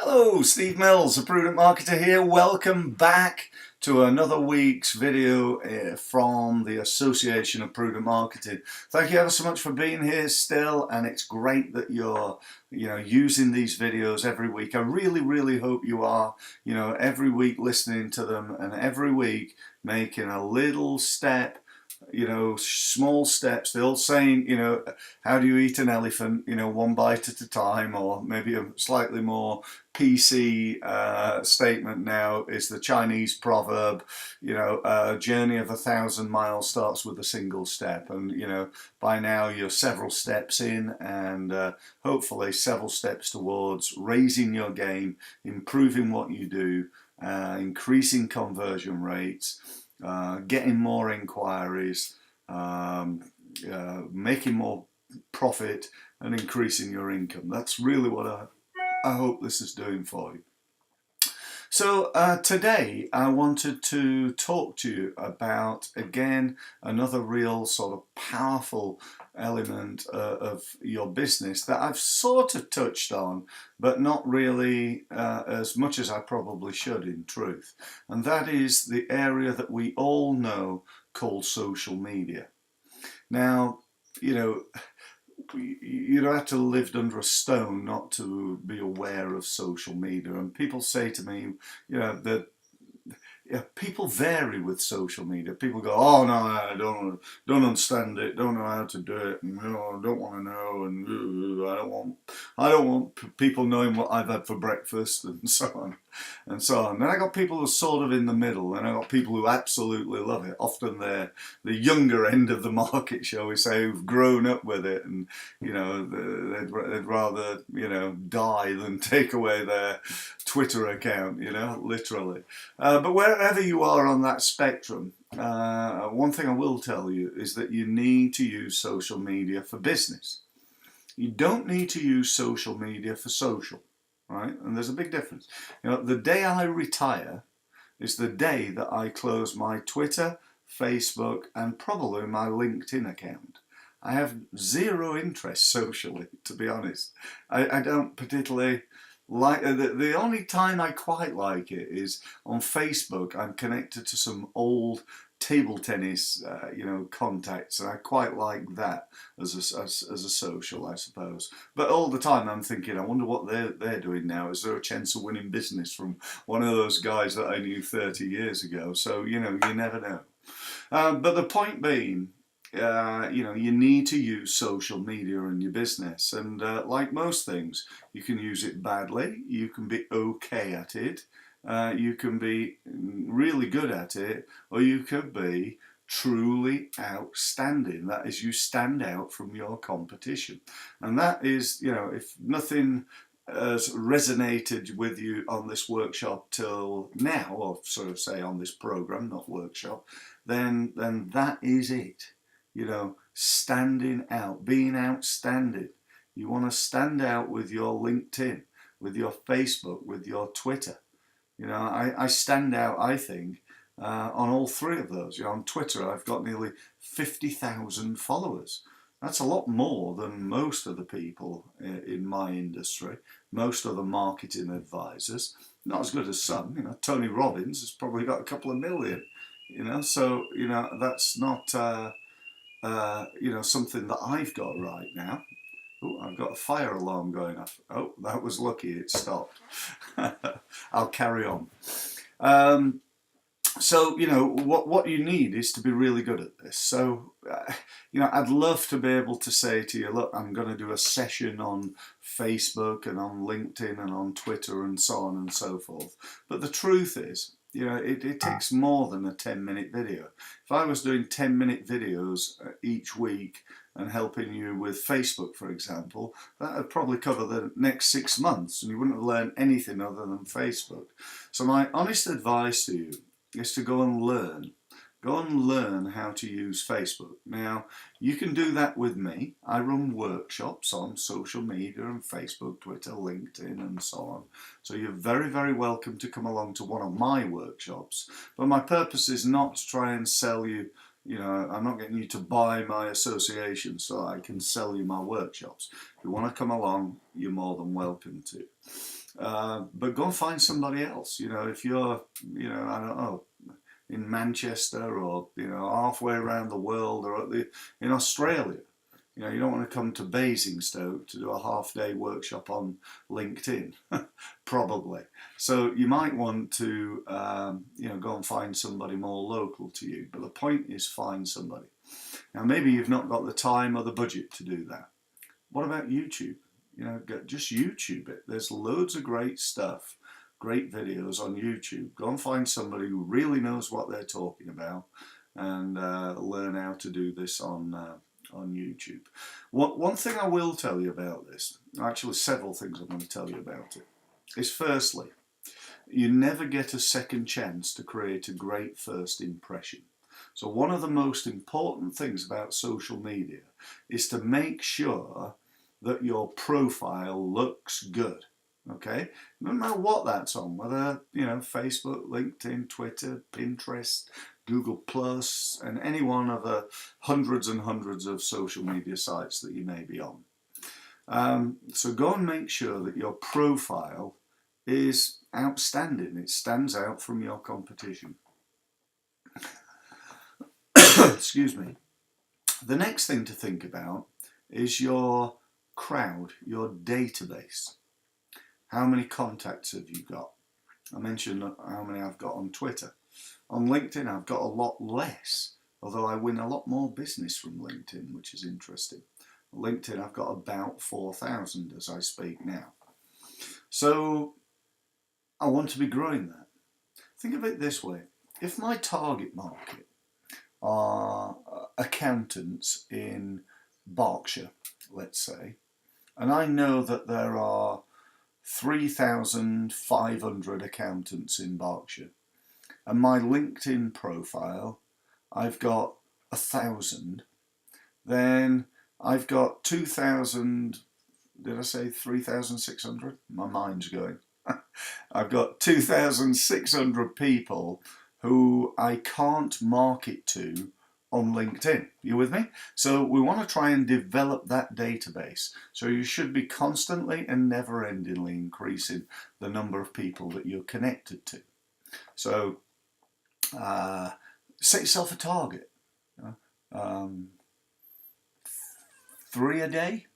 Hello, Steve Mills, the Prudent Marketer here. Welcome back to another week's video from the Association of Prudent Marketing. Thank you ever so much for being here still, and it's great that you're using these videos every week. I really hope you are, every week listening to them and every week making a little step, small steps. The old saying, how do you eat an elephant? One bite at a time, or maybe a slightly more PC statement now is the Chinese proverb, a journey of 1,000 miles starts with a single step. And, by now you're several steps in, and hopefully several steps towards raising your game, improving what you do, increasing conversion rates, getting more inquiries, making more profit and increasing your income. That's really what I hope this is doing for you. So today I wanted to talk to you about, again, another real sort of powerful element of your business that I've sort of touched on, but not really as much as I probably should, in truth. And that is the area that we all know called social media. Now, you don't have to live under a stone not to be aware of social media. And people say to me, that people vary with social media. People go, oh no, I don't understand it, don't know how to do it, and don't want to know, and I don't want people knowing what I've had for breakfast, and so on and so on. And I got people who are sort of in the middle, and I got people who absolutely love it. Often they're the younger end of the market, shall we say, who've grown up with it, and they'd rather die than take away their Twitter account, literally. But wherever you are on that spectrum, one thing I will tell you is that you need to use social media for business. You don't need to use social media for social, right? And there's a big difference. The day I retire is the day that I close my Twitter, Facebook, and probably my LinkedIn account. I have zero interest socially, to be honest. I don't particularly like the only time I quite like it is on Facebook. I'm connected to some old table tennis contacts, and I quite like that as a social, I suppose. But all the time I'm thinking, I wonder what they're doing now. Is there a chance of winning business from one of those guys that I knew 30 years ago? So you never know. But the point being, you need to use social media in your business, and like most things, you can use it badly, you can be okay at it, you can be really good at it, or you could be truly outstanding. That is, you stand out from your competition. And that is, if nothing has resonated with you on this workshop till now, or sort of say on this program, not workshop, then that is it. Standing out, being outstanding. You want to stand out with your LinkedIn, with your Facebook, with your Twitter. I stand out, I think, on all three of those. On Twitter, I've got nearly 50,000 followers. That's a lot more than most of the people in my industry, most of the marketing advisors. Not as good as some. Tony Robbins has probably got a couple of million. So that's not something that I've got right now. Oh, I've got a fire alarm going off. Oh, that was lucky, it stopped. I'll carry on. So, what you need is to be really good at this. So, I'd love to be able to say to you, look, I'm going to do a session on Facebook and on LinkedIn and on Twitter and so on and so forth. But the truth is, it takes more than a 10-minute video. If I was doing 10-minute videos each week and helping you with Facebook, for example, that would probably cover the next 6 months, and you wouldn't have learned anything other than Facebook. So my honest advice to you is to go and learn. Go and learn how to use Facebook. Now, you can do that with me. I run workshops on social media and Facebook, Twitter, LinkedIn, and so on. So you're very welcome to come along to one of my workshops. But my purpose is not to try and sell you, I'm not getting you to buy my association so I can sell you my workshops. If you want to come along, you're more than welcome to. But go and find somebody else. You know, if you're, you know, I don't know, in Manchester or, you know, halfway around the world or in Australia. You know, you don't want to come to Basingstoke to do a half-day workshop on LinkedIn, probably. So you might want to, you know, go and find somebody more local to you. But the point is find somebody. Now, maybe you've not got the time or the budget to do that. What about YouTube? You know, just YouTube it. There's loads of great stuff, great videos on YouTube. Go and find somebody who really knows what they're talking about and learn how to do this on YouTube. One thing I will tell you about this, actually several things I'm going to tell you about it, is firstly, you never get a second chance to create a great first impression. So one of the most important things about social media is to make sure that your profile looks good. Okay, no matter what that's on, whether, you know, Facebook, LinkedIn, Twitter, Pinterest, Google Plus, and any one of the hundreds and hundreds of social media sites that you may be on. So go and make sure that your profile is outstanding. It stands out from your competition. Excuse me. The next thing to think about is your crowd, your database. How many contacts have you got? I mentioned how many I've got on Twitter. On LinkedIn, I've got a lot less, although I win a lot more business from LinkedIn, which is interesting. On LinkedIn, I've got about 4,000 as I speak now. So I want to be growing that. Think of it this way. If my target market are accountants in Berkshire, let's say, and I know that there are 3,500 accountants in Berkshire, and my LinkedIn profile, I've got 1,000, then I've got 2,000, did I say 3,600? My mind's going. I've got 2,600 people who I can't market to on LinkedIn. You with me? So we want to try and develop that database. So you should be constantly and never-endingly increasing the number of people that you're connected to. So set yourself a target. 3 a day.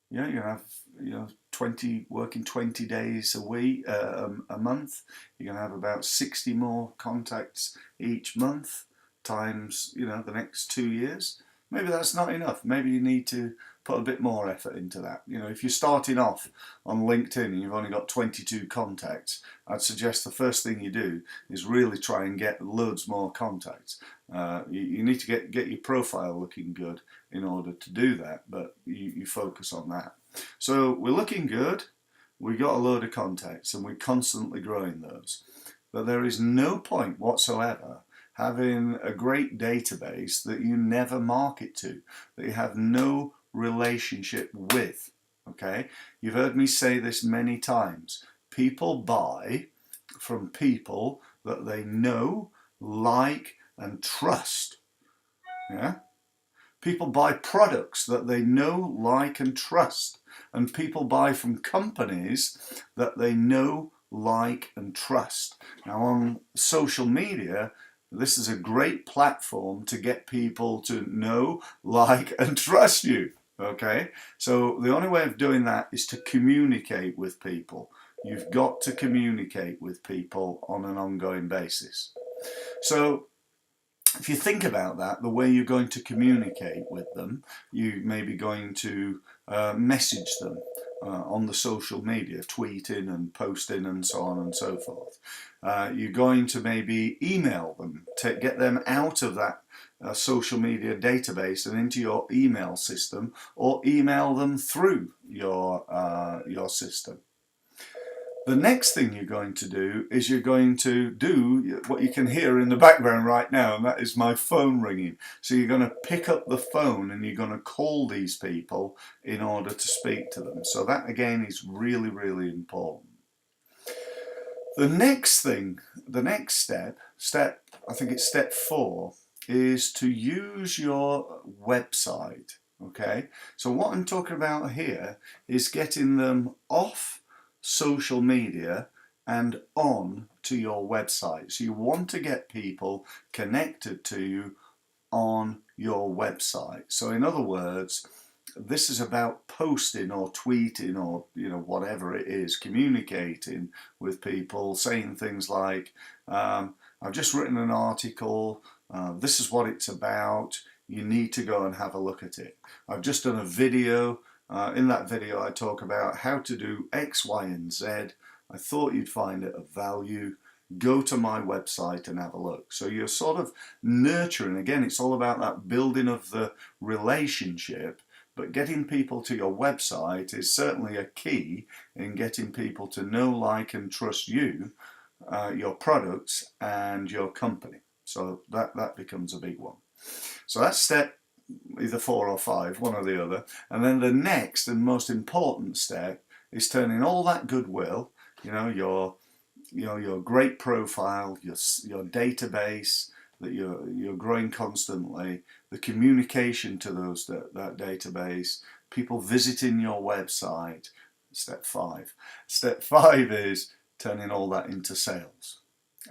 You know, you have 20 working 20 days a week, a month. You're going to have about 60 more contacts each month times, you know, the next 2 years. Maybe that's not enough. Maybe you need to put a bit more effort into that. You know, if you're starting off on LinkedIn and you've only got 22 contacts, I'd suggest the first thing you do is really try and get loads more contacts. You need to get your profile looking good in order to do that, but you focus on that. So we're looking good, we got a load of contacts and we're constantly growing those. But there is no point whatsoever having a great database that you never market to, that you have no relationship with. Okay? You've heard me say this many times. People buy from people that they know, like, and trust. Yeah? People buy products that they know, like, and trust. And people buy from companies that they know, like, and trust. Now on social media, this is a great platform to get people to know, like, and trust you. Okay? So the only way of doing that is to communicate with people. You've got to communicate with people on an ongoing basis. So if you think about that, the way you're going to communicate with them, you may be going to message them on the social media, tweeting and posting and so on and so forth. You're going to maybe email them to get them out of that social media database and into your email system, or email them through your system. The next thing you're going to do is you're going to do what you can hear in the background right now, and that is my phone ringing. So you're going to pick up the phone and you're going to call these people in order to speak to them. So that again is really, really important. The next thing, the next step, I think it's step 4, is to use your website. Okay, so what I'm talking about here is getting them off social media and on to your website. So you want to get people connected to you on your website. So in other words, this is about posting or tweeting or whatever it is, communicating with people, saying things like, I've just written an article, this is what it's about, you need to go and have a look at it. I've just done a video, in that video I talk about how to do X, Y and Z. I thought you'd find it of value. Go to my website and have a look. So you're sort of nurturing, again, it's all about that building of the relationship, but getting people to your website is certainly a key in getting people to know, like and trust you, your products and your company. So that becomes a big one. So that's step either 4 or 5, one or the other. And then the next and most important step is turning all that goodwill, your great profile, your database that you're growing constantly, the communication to that database, people visiting your website. Step 5. Step 5 is turning all that into sales.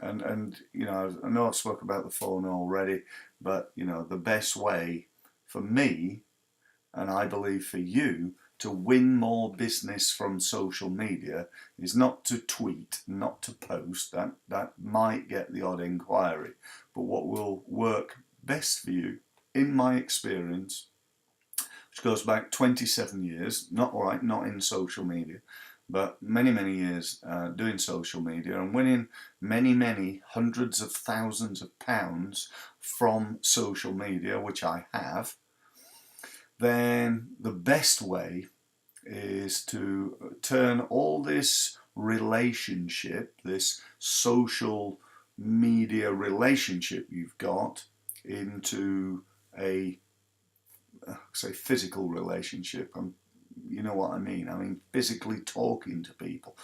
And I know I've spoken about the phone already, but the best way for me, and I believe for you, to win more business from social media is not to tweet, not to post. That might get the odd inquiry. But what will work best for you, in my experience, which goes back 27 years, not in social media, but many years doing social media and winning many hundreds of thousands of pounds from social media, which I have, then the best way is to turn all this relationship, this social media relationship you've got, into a, say, physical relationship. You know what I mean? I mean physically talking to people.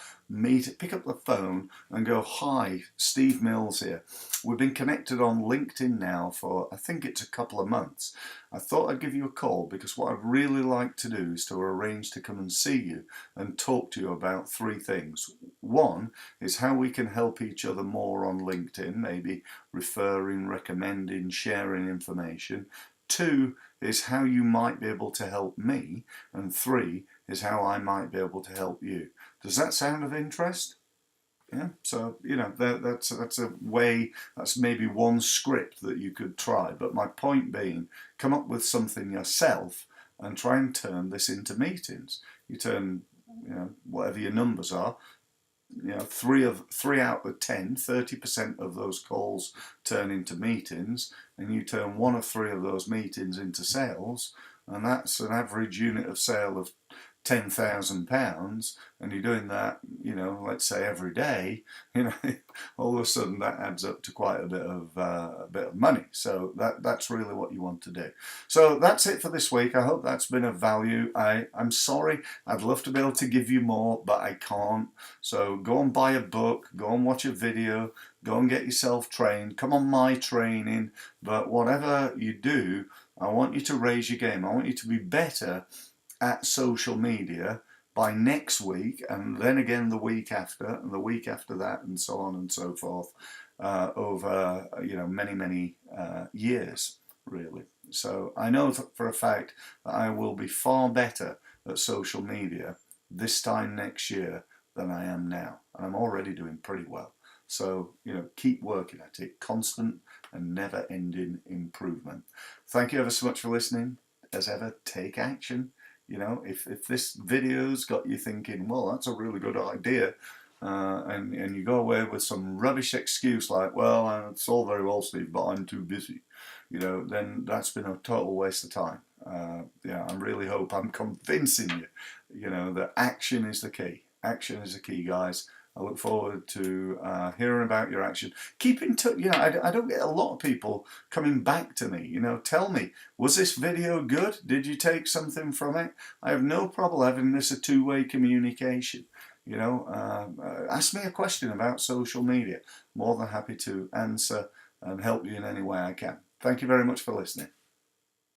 Pick up the phone and go, hi, Steve Mills here. We've been connected on LinkedIn now for, I think it's a couple of months. I thought I'd give you a call because what I'd really like to do is to arrange to come and see you and talk to you about 3 things. One is how we can help each other more on LinkedIn, maybe referring, recommending, sharing information. 2 is how you might be able to help me, and 3 is how I might be able to help you. Does that sound of interest? Yeah, so that's a way, that's maybe one script that you could try. But my point being, come up with something yourself and try and turn this into meetings. You turn, whatever your numbers are, 3 out of 10, 30% of those calls turn into meetings, and you turn 1 of 3 of those meetings into sales, and that's an average unit of sale of £10,000, and you're doing that, let's say every day, all of a sudden that adds up to quite a bit of money. So that's really what you want to do. So that's it for this week. I hope that's been of value. I'm sorry, I'd love to be able to give you more, but I can't. So go and buy a book, go and watch a video, go and get yourself trained, come on my training. But whatever you do, I want you to raise your game. I want you to be better at social media by next week, and then again the week after, and the week after that, and so on and so forth, over many years, really. So I know for a fact that I will be far better at social media this time next year than I am now, and I'm already doing pretty well. So keep working at it, constant and never-ending improvement. Thank you ever so much for listening. As ever, take action. If this video's got you thinking, well, that's a really good idea, and you go away with some rubbish excuse like, well, it's all very well, Steve, but I'm too busy, then that's been a total waste of time. I really hope I'm convincing you, that action is the key. Action is the key, guys. I look forward to hearing about your action. Keep in touch. I don't get a lot of people coming back to me. Tell me, was this video good? Did you take something from it? I have no problem having this a two-way communication. Ask me a question about social media. More than happy to answer and help you in any way I can. Thank you very much for listening.